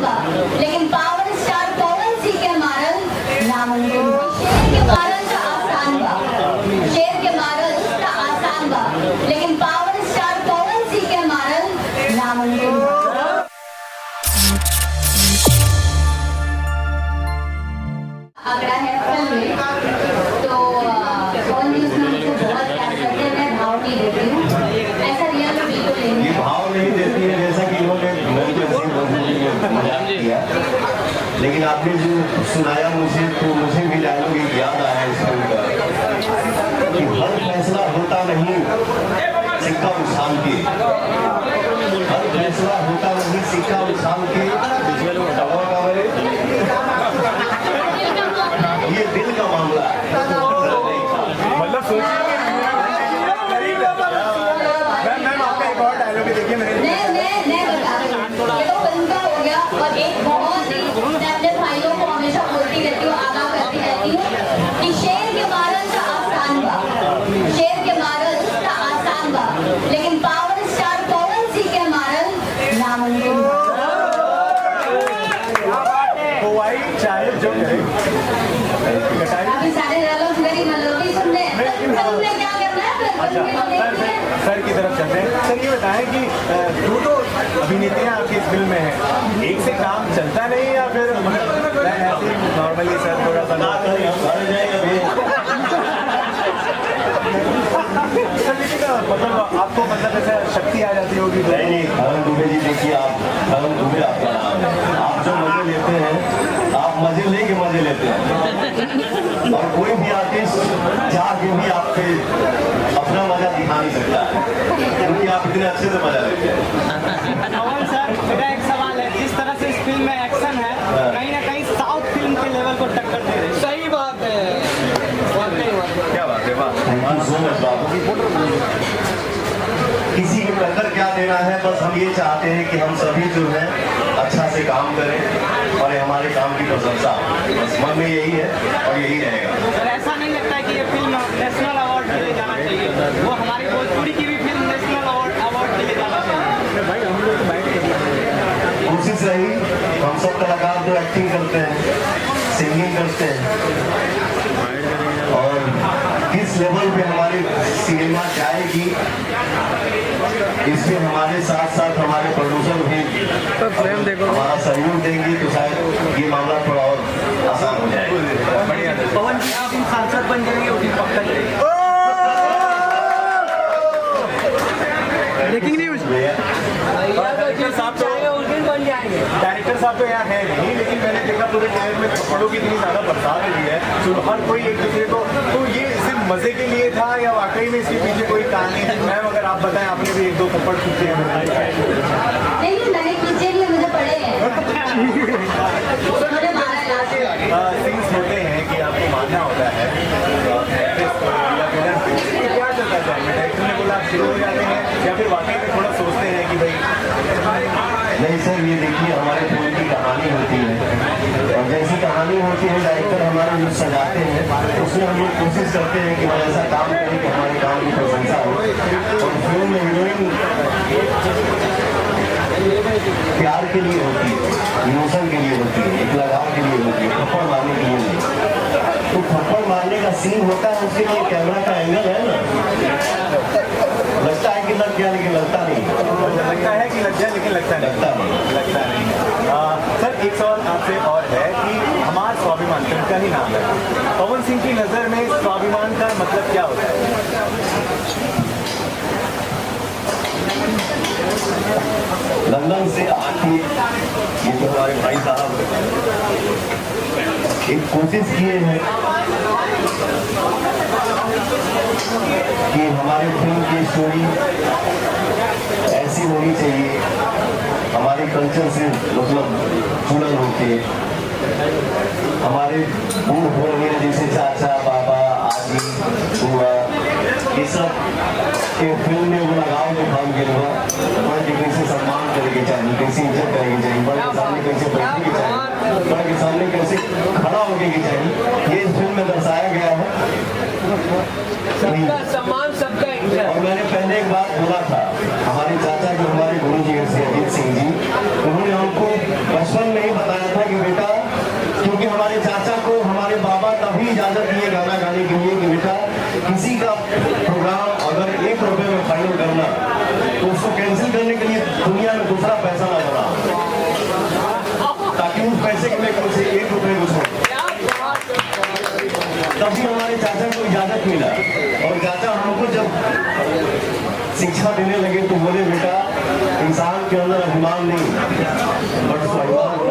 आसान बा, लेकिन पावर स्टार पवन सिंह के मारल नामुमकिन बा। शेर के मारल त आसान बा, शेर के मारल त आसान बा, लेकिन पावर स्टार पवन सिंह के मारल नामुमकिन बा। आंकड़ा है फिल्म में, तो कौन भी उसमें मुझे बहुत प्यार करते हैं, मैं भाव नहीं देती हूँ, ऐसा रियल में बिल्कुल नहीं ये भाव नहीं देती है, जैसा कि इन्होंने मजाक किया, लेकिन आपने जो सुनाया मुझे, तो मुझे भी डायलॉग याद आया इस फिल्म का कि हर फैसला होता नहीं सिक्का उछाल के, हर फैसला होता नहीं सिक्का उछाल के, ये दिल का मामला है। मतलब सोचिए मैम आपका एक और डायलॉग देखिए मैं बता रही हूँ, ये तो फिल्म का हो गया, और एक बहुत ही मैं अपने भाइयों को हमेशा बोलती रहती हूँ, आगाह करती रहती हूँ कि शेर के मारल का आसान बा, शेर के मारल का आसान बा, लेकिन पावर स्टार पवन सिंह के मारल नामुमकिन बा। चाहे जो काफी सारे डायलॉग मेरी मेलोडी सुन ले, फिल्म में क्या करना है सर की तरफ चलते हैं। सर ये बताएं कि दो तो अभिनेत्रियां आपकी इस फिल्म में हैं, एक से काम चलता नहीं या फिर ऐसे नॉर्मली सर थोड़ा सा मतलब आपको मतलब ऐसा शक्ति आ जाती होगी? नहीं, धर्म दुबे जी देखिए, आप धर्म दुबे आपका नाम है, आप जो मजे लेते हैं, आप मजे लेके मजे लेते हैं, और कोई भी आर्टिस्ट चाह के भी आप पे अपना मजा दिखा नहीं सकता है, क्योंकि आप इतने अच्छे से मजा लेते हैं। अमन सर, मेरा एक सवाल है, जिस तरह से इस फिल्म में एक्शन है, कहीं ना कहीं साउथ फिल्म के लेवल को टक्कर दे रही है। सही बात है, क्या बात है, वाह, थैंक यू सो मच बाबू। किसी को टक्कर क्या देना है, बस हम ये चाहते हैं कि हम सभी जो है अच्छा से काम करें और हमारे काम की प्रशंसा, बस मन में यही है और यही रहेगा। सर ऐसा नहीं लगता है कि ये फिल्म नेशनल अवार्ड के लिए जाना चाहिए? वो हमारी भोजपुरी की भी फिल्म नेशनल अवार्ड के लिए जाना चाहिए। कोशिश रही, हम सब कलाकार जो एक्टिंग करते हैं, सिंगिंग करते हैं, और किस लेवल पे हमारी सिनेमा जाएगी, इसमें हमारे साथ साथ हमारे प्रोड्यूसर भी हमारा सहयोग देंगे, तो शायद ये मामला थोड़ा और आसान हो जाएगा। पवन जी आप इन सांसद बन जाएंगे, उसी पक्का ब्रेकिंग न्यूज डायरेक्टर साहब तो यहाँ है नहीं, लेकिन मैंने देखा पूरे शहर में थप्पड़ों की इतनी ज्यादा बरसात हुई है, तो हर कोई एक दूसरे को, तो ये सिर्फ मजे के लिए था या वाकई में इसके पीछे कोई कहानी है? मैम अगर आप बताएं, आपने भी एक दो थप्पड़ खींचे हैं? नहीं, मैंने खींचे नहीं, मुझे पड़े हैं, मुझे मारा है। सीन्स होते हैं कि आपको मानना होता है एक्ट्रेस को या विलन को, तो क्या चलता है? डायरेक्टर ने बोला आप शुरू हो जाते हैं या फिर वाकई में थोड़ा सोचते हैं कि भाई? नहीं सर, ये देखिए हमारे फिल्म की कहानी होती है, और जैसी कहानी होती है डायरेक्टर हमारे जो सजाते हैं, उसमें हम लोग कोशिश करते हैं कि हम ऐसा काम करें कि हमारे काम की प्रशंसा हो। और फिल्म में हीरोइन प्यार के लिए होती है, इमोशन के लिए होती है, एक लगाव के लिए होती है, थप्पड़ मारने के लिए नहीं। तो थप्पड़ मारने का सीन होता है, उसके लिए कैमरा का एंगल है ना, लगता है कि लग गया लेकिन लगता नहीं, लगता है कि लग जाए लेकिन लगता नहीं। सर एक सवाल आपसे और है कि हमारा स्वाभिमान फिल्म का ही नाम है, पवन सिंह की नजर में स्वाभिमान का मतलब क्या होता है? लंदन से आके ये तो हमारे भाई साहब एक कोशिश किए हैं कि हमारे फिल्म की स्टोरी ऐसी होनी चाहिए, हमारे कल्चर से मतलब जुड़ल होके, हमारे बूढ़ हो गए जैसे चाचा, बाबा, आजी, बुआ, ये सब के फिल्म में वो लगाव जो काम के हुआ, बड़े के कैसे सम्मान करके चाहिए, कैसे इज्जत करके चाहिए, बड़े के सामने कैसे बैठने की चाहिए, बड़े के सामने कैसे खड़ा होने की चाहिए, ये इस फिल्म में दर्शाया गया है। सबका सम्मान, सबका इज्जत। और मैंने पहले एक बात बोला था, हमारे चाचा जो हमारे गुरु जी श्री अजीत सिंह जी, उन्होंने हमको बचपन में इजाजत दी है गाना गाने के लिए कि बेटा किसी का प्रोग्राम अगर 1 रुपए में फाइनल करना तो उसको कैंसिल करने के लिए दुनिया में दूसरा पैसा ना बना, ताकि उस पैसे के लिए मुझे 1 रुपए को तभी हमारे चाचा को इजाजत मिला। और चाचा हमको जब शिक्षा देने लगे तो बोले बेटा इंसान के अंदर अभिमान नहीं बट स्वाभिमान